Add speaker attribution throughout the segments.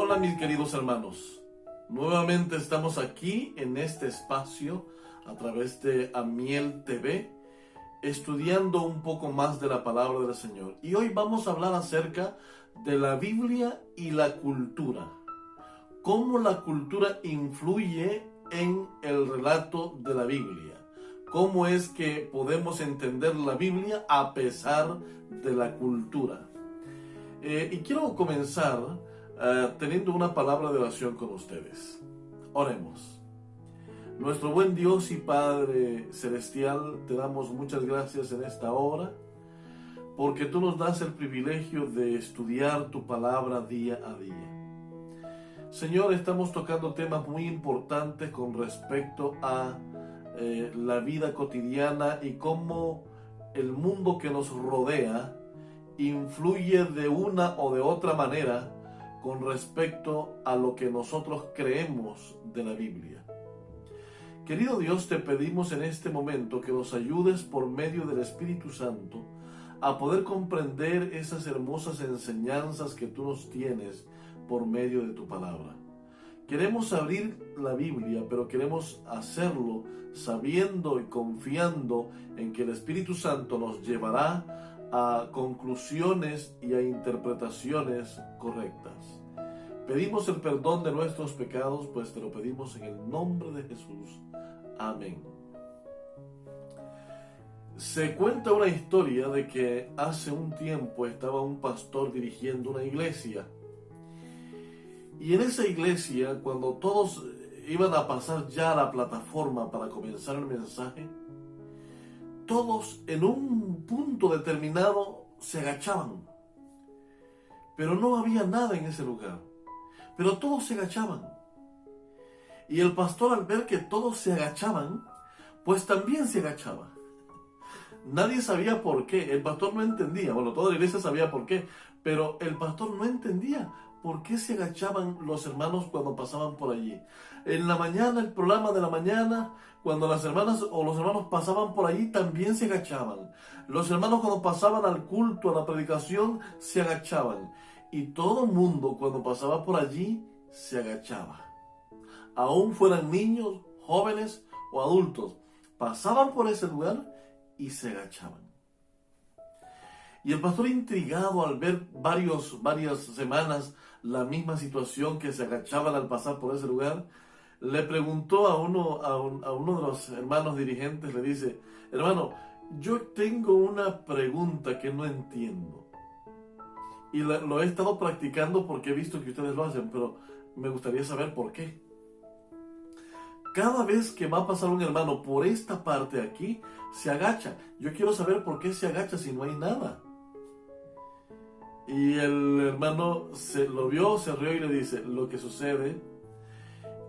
Speaker 1: Hola mis queridos hermanos, nuevamente estamos aquí en este espacio a través de Amiel TV, estudiando un poco más de la palabra del Señor. Y hoy vamos a hablar acerca de la Biblia y la cultura. Cómo la cultura influye en el relato de la Biblia. Cómo es que podemos entender la Biblia a pesar de la cultura. Y quiero comenzar teniendo una palabra de oración con ustedes. Oremos. Nuestro buen Dios y Padre Celestial, te damos muchas gracias en esta hora, porque tú nos das el privilegio de estudiar tu palabra día a día. Señor, estamos tocando temas muy importantes con respecto a la vida cotidiana y cómo el mundo que nos rodea influye de una o de otra manera con respecto a lo que nosotros creemos de la Biblia. Querido Dios, te pedimos en este momento que nos ayudes por medio del Espíritu Santo a poder comprender esas hermosas enseñanzas que tú nos tienes por medio de tu palabra. Queremos abrir la Biblia, pero queremos hacerlo sabiendo y confiando en que el Espíritu Santo nos llevará a conclusiones y a interpretaciones correctas. Pedimos el perdón de nuestros pecados, pues te lo pedimos en el nombre de Jesús. Amén. Se cuenta una historia de que hace un tiempo estaba un pastor dirigiendo una iglesia. Y en esa iglesia, cuando todos iban a pasar ya a la plataforma para comenzar el mensaje, todos en un punto determinado se agachaban. Pero no había nada en ese lugar. Pero todos se agachaban. Y el pastor, al ver que todos se agachaban, pues también se agachaba. Nadie sabía por qué. El pastor no entendía. Bueno, toda la iglesia sabía por qué. Pero el pastor no entendía por qué se agachaban los hermanos cuando pasaban por allí. En la mañana, el programa de la mañana, cuando las hermanas o los hermanos pasaban por allí, también se agachaban. Los hermanos cuando pasaban al culto, a la predicación, se agachaban. Y todo el mundo cuando pasaba por allí, se agachaba. Aún fueran niños, jóvenes o adultos, pasaban por ese lugar y se agachaban. Y el pastor, intrigado al ver varias semanas la misma situación, que se agachaban al pasar por ese lugar, le preguntó a uno de los hermanos dirigentes, le dice: hermano, yo tengo una pregunta que no entiendo. Y lo he estado practicando porque he visto que ustedes lo hacen, pero me gustaría saber por qué. Cada vez que va a pasar un hermano por esta parte de aquí, se agacha. Yo quiero saber por qué se agacha si no hay nada. Y el hermano lo vio, se rió y le dice: lo que sucede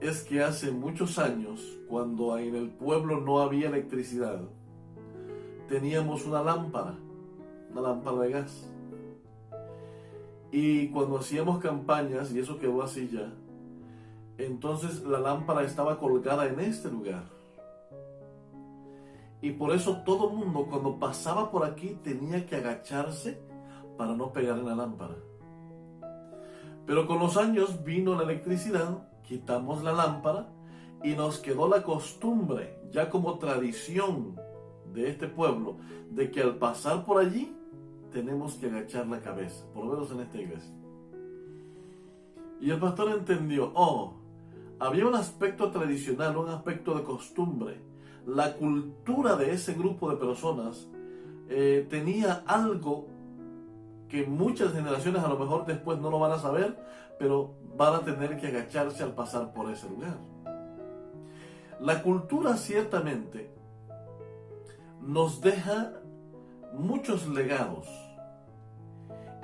Speaker 1: es que hace muchos años, cuando en el pueblo no había electricidad, teníamos una lámpara de gas. Y cuando hacíamos campañas, y eso quedó así ya, entonces la lámpara estaba colgada en este lugar. Y por eso todo el mundo cuando pasaba por aquí tenía que agacharse para no pegar en la lámpara. Pero con los años vino la electricidad, quitamos la lámpara y nos quedó la costumbre, ya como tradición de este pueblo, de que al pasar por allí tenemos que agachar la cabeza, por lo menos en esta iglesia. Y el pastor entendió, había un aspecto tradicional, un aspecto de costumbre. La cultura de ese grupo de personas tenía algo que muchas generaciones a lo mejor después no lo van a saber, pero van a tener que agacharse al pasar por ese lugar. La cultura ciertamente nos deja muchos legados,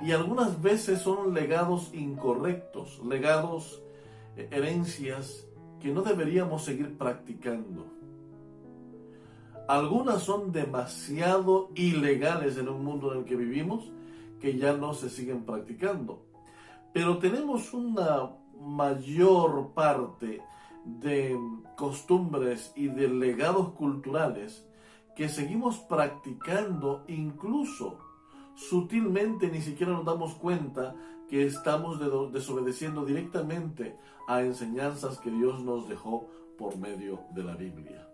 Speaker 1: y algunas veces son legados incorrectos, legados, herencias que no deberíamos seguir practicando. Algunas son demasiado ilegales en un mundo en el que vivimos, que ya no se siguen practicando. Pero tenemos una mayor parte de costumbres y de legados culturales que seguimos practicando, incluso sutilmente ni siquiera nos damos cuenta que estamos desobedeciendo directamente a enseñanzas que Dios nos dejó por medio de la Biblia.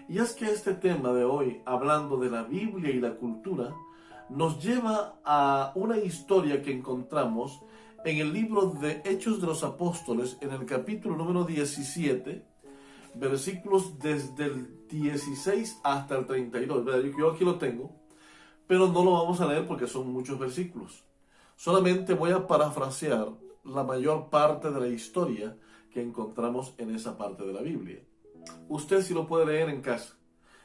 Speaker 1: Y es que este tema de hoy, hablando de la Biblia y la cultura, nos lleva a una historia que encontramos en el libro de Hechos de los Apóstoles, en el capítulo número 17, versículos desde el 16 hasta el 32. Yo aquí lo tengo, pero no lo vamos a leer porque son muchos versículos. Solamente voy a parafrasear la mayor parte de la historia que encontramos en esa parte de la Biblia. Usted sí lo puede leer en casa.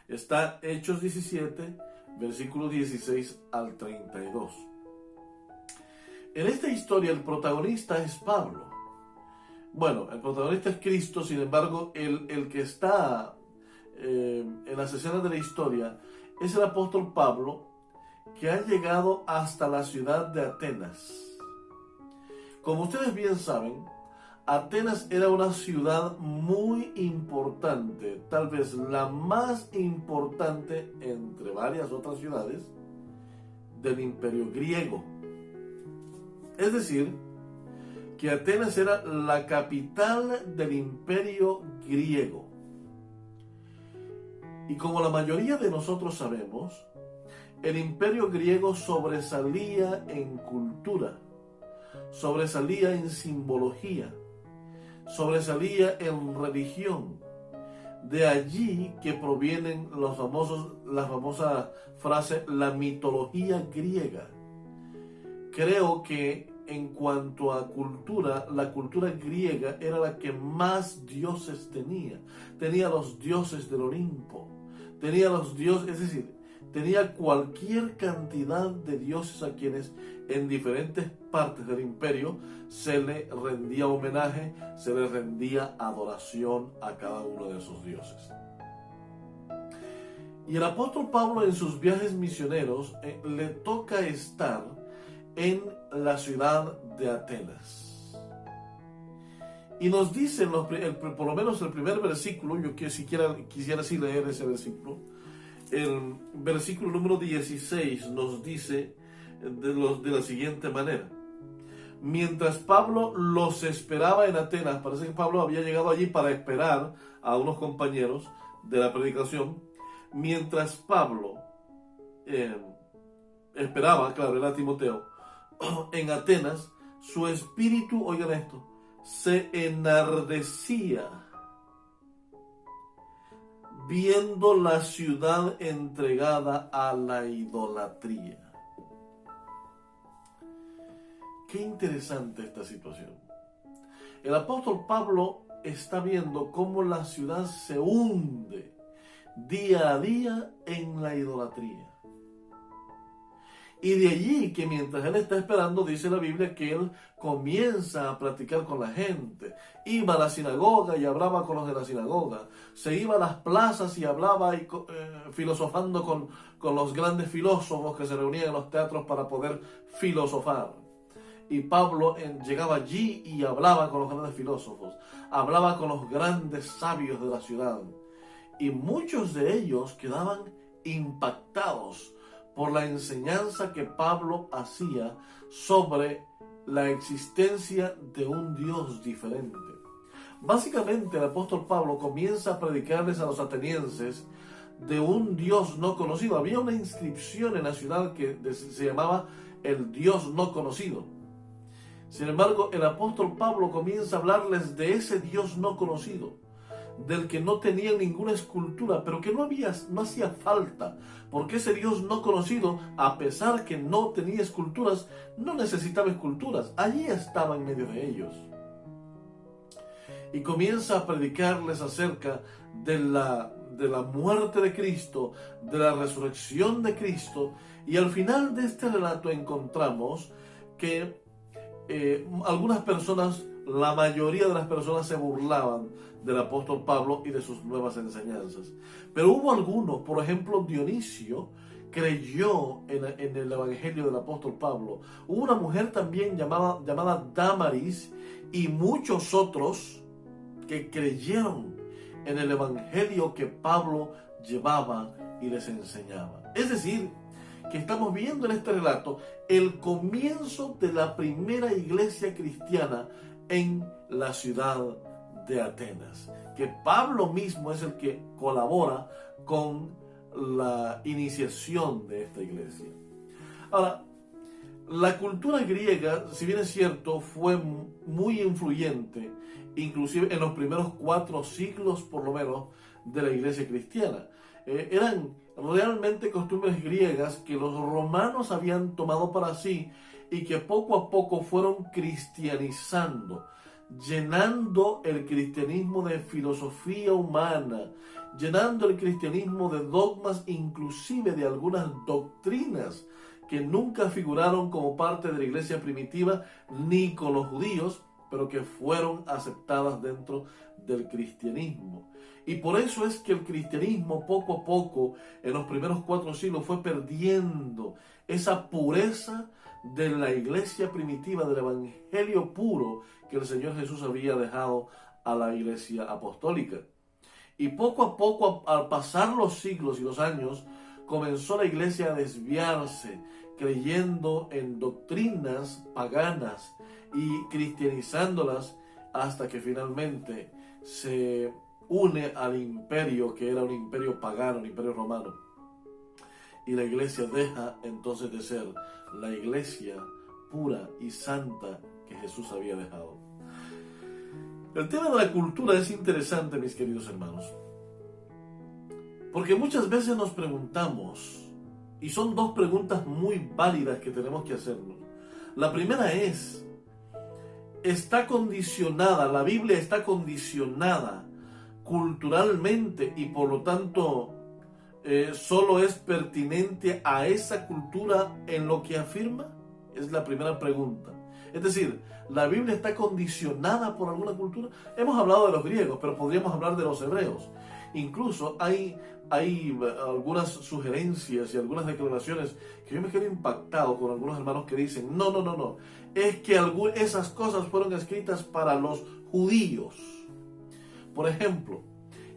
Speaker 1: Está Hechos 17, versículo 16 al 32. En esta historia el protagonista es Pablo. Bueno, el protagonista es Cristo, sin embargo, el que está en las escenas de la historia es el apóstol Pablo, que ha llegado hasta la ciudad de Atenas. Como ustedes bien saben, Atenas era una ciudad muy importante, tal vez la más importante entre varias otras ciudades del imperio griego. Es decir, que Atenas era la capital del imperio griego. Y como la mayoría de nosotros sabemos, el imperio griego sobresalía en cultura, sobresalía en simbología, sobresalía en religión. De allí que provienen la famosa frase, la mitología griega. Creo que en cuanto a cultura, la cultura griega era la que más dioses tenía. Tenía los dioses del Olimpo, tenía los dioses, es decir, tenía cualquier cantidad de dioses a quienes en diferentes partes del imperio se le rendía homenaje, se le rendía adoración a cada uno de esos dioses. Y el apóstol Pablo en sus viajes misioneros le toca estar en la ciudad de Atenas. Y nos dice, por lo menos el primer versículo, yo quisiera así leer ese versículo. El versículo número 16 nos dice de la siguiente manera: mientras Pablo los esperaba en Atenas, parece que Pablo había llegado allí para esperar a unos compañeros de la predicación. Mientras Pablo esperaba, claro, era Timoteo, en Atenas, su espíritu, oigan esto, se enardecía viendo la ciudad entregada a la idolatría. Qué interesante esta situación. El apóstol Pablo está viendo cómo la ciudad se hunde día a día en la idolatría. Y de allí que mientras él está esperando, dice la Biblia que él comienza a platicar con la gente. Iba a la sinagoga y hablaba con los de la sinagoga. Se iba a las plazas y hablaba filosofando con los grandes filósofos que se reunían en los teatros para poder filosofar. Y Pablo llegaba allí y hablaba con los grandes filósofos. Hablaba con los grandes sabios de la ciudad. Y muchos de ellos quedaban impactados por la enseñanza que Pablo hacía sobre la existencia de un Dios diferente. Básicamente el apóstol Pablo comienza a predicarles a los atenienses de un Dios no conocido. Había una inscripción en la ciudad que se llamaba el Dios no conocido. Sin embargo, el apóstol Pablo comienza a hablarles de ese Dios no conocido, del que no tenía ninguna escultura, pero que no hacía falta, porque ese Dios no conocido, a pesar que no tenía esculturas, no necesitaba esculturas, allí estaba en medio de ellos. Y comienza a predicarles acerca de la muerte de Cristo, de la resurrección de Cristo, y al final de este relato encontramos que algunas personas, la mayoría de las personas se burlaban del apóstol Pablo y de sus nuevas enseñanzas. Pero hubo algunos, por ejemplo Dionisio, creyó en el evangelio del apóstol Pablo. Hubo una mujer también llamada Damaris y muchos otros que creyeron en el evangelio que Pablo llevaba y les enseñaba. Es decir, que estamos viendo en este relato el comienzo de la primera iglesia cristiana en la ciudad de Atenas, que Pablo mismo es el que colabora con la iniciación de esta iglesia. Ahora, la cultura griega, si bien es cierto, fue muy influyente, inclusive en los primeros 4 siglos por lo menos de la iglesia cristiana. Eran realmente costumbres griegas que los romanos habían tomado para sí y que poco a poco fueron cristianizando, llenando el cristianismo de filosofía humana, llenando el cristianismo de dogmas, inclusive de algunas doctrinas que nunca figuraron como parte de la iglesia primitiva ni con los judíos, pero que fueron aceptadas dentro del cristianismo. Y por eso es que el cristianismo poco a poco, en los primeros 4 siglos, fue perdiendo esa pureza de la iglesia primitiva, del evangelio puro que el Señor Jesús había dejado a la iglesia apostólica. Y poco a poco, al pasar los siglos y los años, comenzó la iglesia a desviarse, creyendo en doctrinas paganas y cristianizándolas, hasta que finalmente se une al imperio, que era un imperio pagano, un imperio romano. Y la iglesia deja entonces de ser la iglesia pura y santa que Jesús había dejado. El tema de la cultura es interesante, mis queridos hermanos, porque muchas veces nos preguntamos, y son 2 preguntas muy válidas que tenemos que hacernos. La primera es, ¿está condicionada, la Biblia está condicionada culturalmente y por lo tanto solo es pertinente a esa cultura en lo que afirma? Es la primera pregunta. Es decir, ¿la Biblia está condicionada por alguna cultura? Hemos hablado de los griegos, pero podríamos hablar de los hebreos. Incluso hay algunas sugerencias y algunas declaraciones que yo me quedo impactado con algunos hermanos que dicen, no, es que esas cosas fueron escritas para los judíos. Por ejemplo,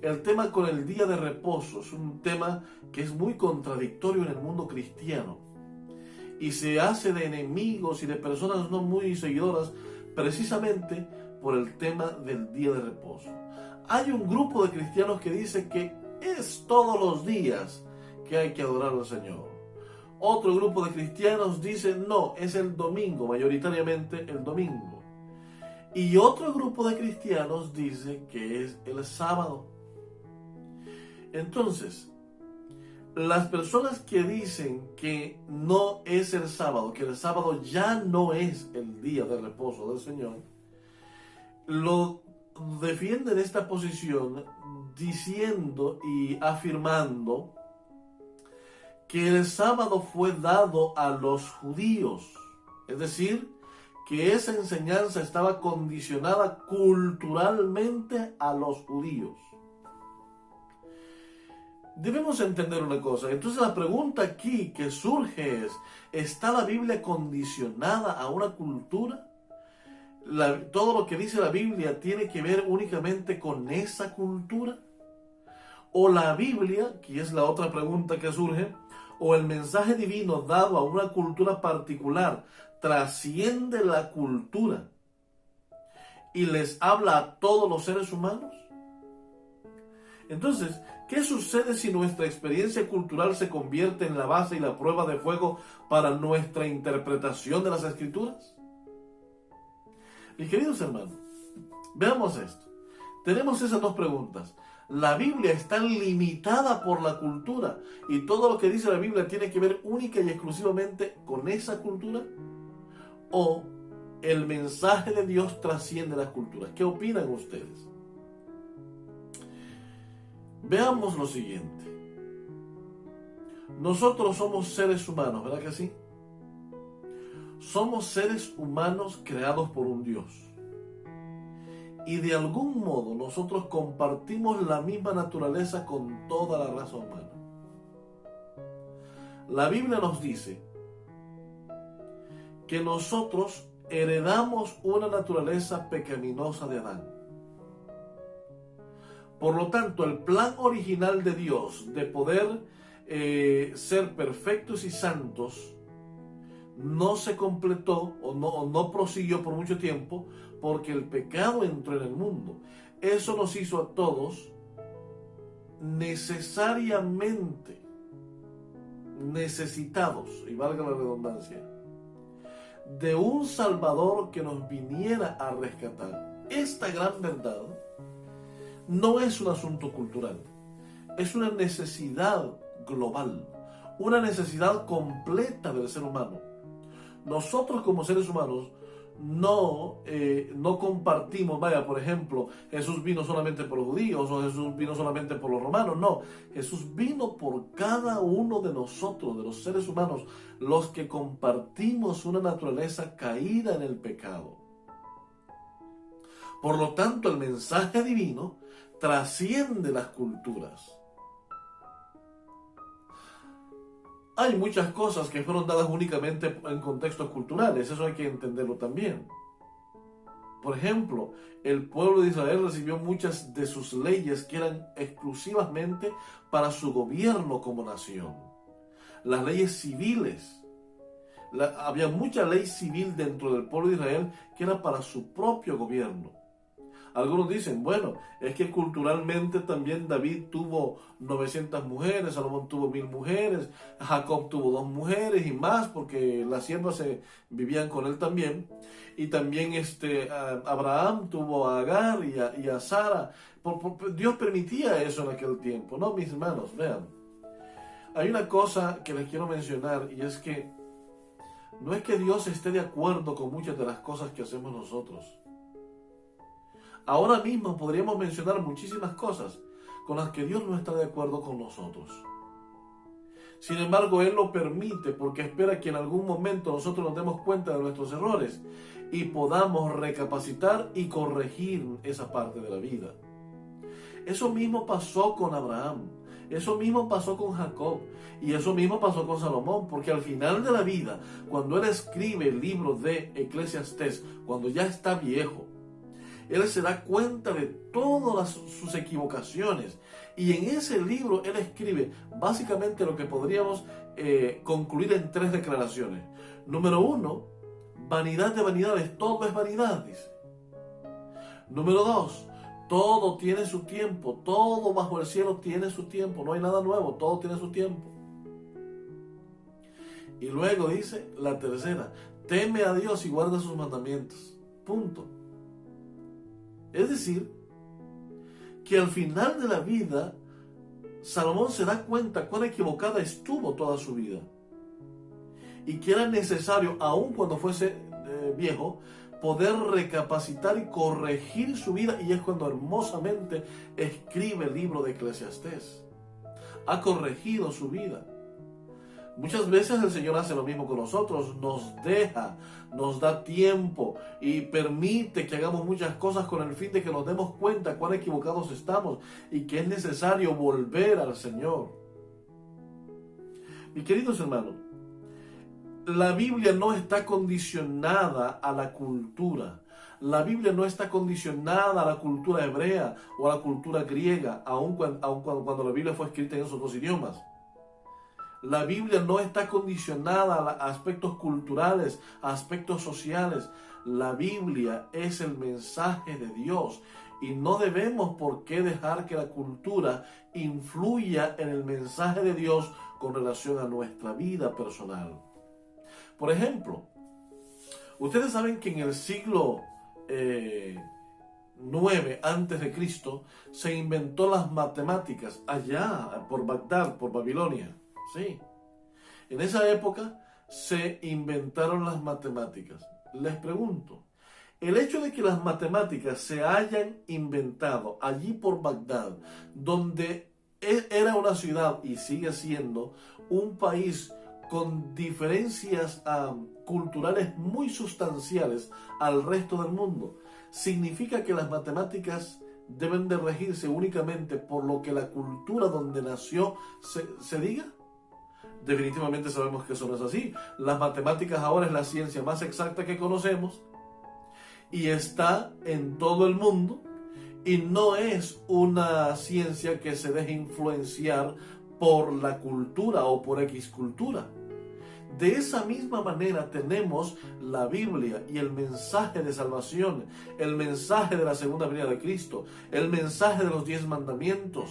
Speaker 1: el tema con el día de reposo es un tema que es muy contradictorio en el mundo cristiano y se hace de enemigos y de personas no muy seguidoras precisamente por el tema del día de reposo. Hay un grupo de cristianos que dice que es todos los días que hay que adorar al Señor. Otro grupo de cristianos dice no, es el domingo, mayoritariamente el domingo. Y otro grupo de cristianos dice que es el sábado. Entonces, las personas que dicen que no es el sábado, que el sábado ya no es el día de reposo del Señor, lo defienden esta posición diciendo y afirmando que el sábado fue dado a los judíos, es decir, que esa enseñanza estaba condicionada culturalmente a los judíos. Debemos entender una cosa. Entonces la pregunta aquí que surge es, ¿está la Biblia condicionada a una cultura? ¿Todo lo que dice la Biblia tiene que ver únicamente con esa cultura? ¿O la Biblia, que es la otra pregunta que surge, o el mensaje divino dado a una cultura particular trasciende la cultura y les habla a todos los seres humanos? Entonces, ¿qué sucede si nuestra experiencia cultural se convierte en la base y la prueba de fuego para nuestra interpretación de las Escrituras? Mis queridos hermanos, veamos esto. Tenemos esas 2 preguntas. ¿La Biblia está limitada por la cultura y todo lo que dice la Biblia tiene que ver única y exclusivamente con esa cultura? ¿O el mensaje de Dios trasciende las culturas? ¿Qué opinan ustedes? Veamos lo siguiente. Nosotros somos seres humanos, ¿verdad que sí? Somos seres humanos creados por un Dios. Y de algún modo nosotros compartimos la misma naturaleza con toda la raza humana. La Biblia nos dice que nosotros heredamos una naturaleza pecaminosa de Adán. Por lo tanto, el plan original de Dios de poder ser perfectos y santos, no se completó o no prosiguió por mucho tiempo porque el pecado entró en el mundo. Eso nos hizo a todos necesariamente necesitados, y valga la redundancia, de un Salvador que nos viniera a rescatar. Esta gran verdad no es un asunto cultural, es una necesidad global, una necesidad completa del ser humano. Nosotros como seres humanos no compartimos, por ejemplo, Jesús vino solamente por los judíos o Jesús vino solamente por los romanos. No, Jesús vino por cada uno de nosotros, de los seres humanos, los que compartimos una naturaleza caída en el pecado. Por lo tanto, el mensaje divino trasciende las culturas. Hay muchas cosas que fueron dadas únicamente en contextos culturales, eso hay que entenderlo también. Por ejemplo, el pueblo de Israel recibió muchas de sus leyes que eran exclusivamente para su gobierno como nación. Las leyes civiles. Había mucha ley civil dentro del pueblo de Israel que era para su propio gobierno. Algunos dicen, bueno, es que culturalmente también David tuvo 900 mujeres, Salomón tuvo 1000 mujeres, Jacob tuvo 2 mujeres y más porque las siervas vivían con él también. Y también Abraham tuvo a Agar y a Sara. Dios permitía eso en aquel tiempo, ¿no, mis hermanos? Vean, hay una cosa que les quiero mencionar y es que no es que Dios esté de acuerdo con muchas de las cosas que hacemos nosotros. Ahora mismo podríamos mencionar muchísimas cosas con las que Dios no está de acuerdo con nosotros. Sin embargo, Él lo permite porque espera que en algún momento nosotros nos demos cuenta de nuestros errores y podamos recapacitar y corregir esa parte de la vida. Eso mismo pasó con Abraham, eso mismo pasó con Jacob y eso mismo pasó con Salomón, porque al final de la vida, cuando él escribe el libro de Eclesiastés, cuando ya está viejo, él se da cuenta de todas sus equivocaciones y en ese libro él escribe básicamente lo que podríamos concluir en 3 declaraciones. Número 1, vanidad de vanidades, todo es vanidad, dice. Número 2, todo tiene su tiempo, todo bajo el cielo tiene su tiempo, no hay nada nuevo, todo tiene su tiempo. Y luego dice la tercera, teme a Dios y guarda sus mandamientos, punto. Es decir, que al final de la vida, Salomón se da cuenta cuán equivocada estuvo toda su vida. Y que era necesario, aun cuando fuese viejo, poder recapacitar y corregir su vida. Y es cuando hermosamente escribe el libro de Eclesiastés. Ha corregido su vida. Muchas veces el Señor hace lo mismo con nosotros, nos deja, nos da tiempo y permite que hagamos muchas cosas con el fin de que nos demos cuenta cuán equivocados estamos y que es necesario volver al Señor. Mis queridos hermanos, la Biblia no está condicionada a la cultura. La Biblia no está condicionada a la cultura hebrea o a la cultura griega, aun cuando la Biblia fue escrita en esos 2 idiomas. La Biblia no está condicionada a aspectos culturales, a aspectos sociales. La Biblia es el mensaje de Dios y no debemos por qué dejar que la cultura influya en el mensaje de Dios con relación a nuestra vida personal. Por ejemplo, ustedes saben que en el siglo 9 antes de Cristo se inventó las matemáticas allá por Bagdad, por Babilonia. Sí, en esa época se inventaron las matemáticas. Les pregunto, el hecho de que las matemáticas se hayan inventado allí por Bagdad, donde era una ciudad y sigue siendo un país con diferencias culturales muy sustanciales al resto del mundo, significa que las matemáticas deben de regirse únicamente por lo que la cultura donde nació se diga. Definitivamente sabemos que eso no es así. Las matemáticas ahora es la ciencia más exacta que conocemos y está en todo el mundo y no es una ciencia que se deje influenciar por la cultura o por X cultura. De esa misma manera tenemos la Biblia y el mensaje de salvación, el mensaje de la segunda venida de Cristo, el mensaje de los 10 mandamientos,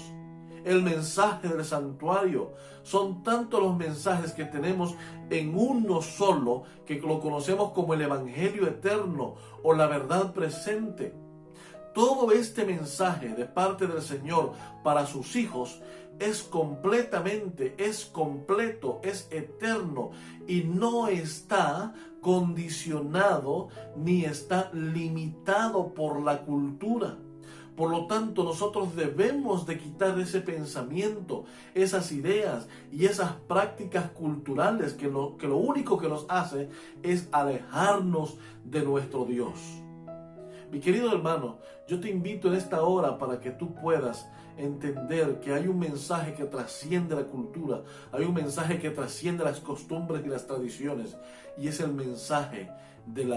Speaker 1: el mensaje del santuario. Son tantos los mensajes que tenemos en uno solo que lo conocemos como el Evangelio eterno o la verdad presente. Todo este mensaje de parte del Señor para sus hijos es completamente, es completo, es eterno y no está condicionado ni está limitado por la cultura. Por lo tanto, nosotros debemos de quitar ese pensamiento, esas ideas y esas prácticas culturales que lo único que nos hace es alejarnos de nuestro Dios. Mi querido hermano, yo te invito en esta hora para que tú puedas entender que hay un mensaje que trasciende la cultura, hay un mensaje que trasciende las costumbres y las tradiciones, y es el mensaje del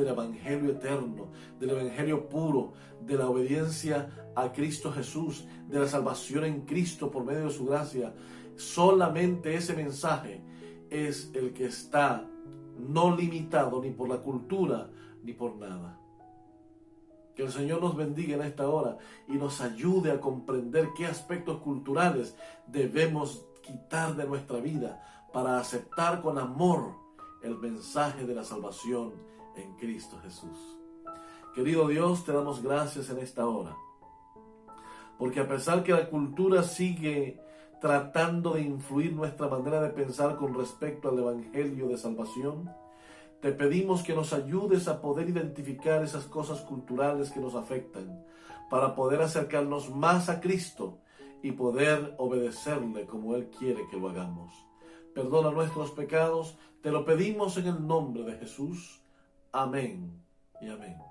Speaker 1: Evangelio eterno, del Evangelio puro, de la obediencia a Cristo Jesús, de la salvación en Cristo por medio de su gracia. Solamente ese mensaje es el que está no limitado ni por la cultura ni por nada. Que el Señor nos bendiga en esta hora y nos ayude a comprender qué aspectos culturales debemos quitar de nuestra vida para aceptar con amor el mensaje de la salvación en Cristo Jesús. Querido Dios, te damos gracias en esta hora, porque a pesar que la cultura sigue tratando de influir nuestra manera de pensar con respecto al Evangelio de salvación, te pedimos que nos ayudes a poder identificar esas cosas culturales que nos afectan, para poder acercarnos más a Cristo y poder obedecerle como Él quiere que lo hagamos. Perdona nuestros pecados, te lo pedimos en el nombre de Jesús. Amén y amén.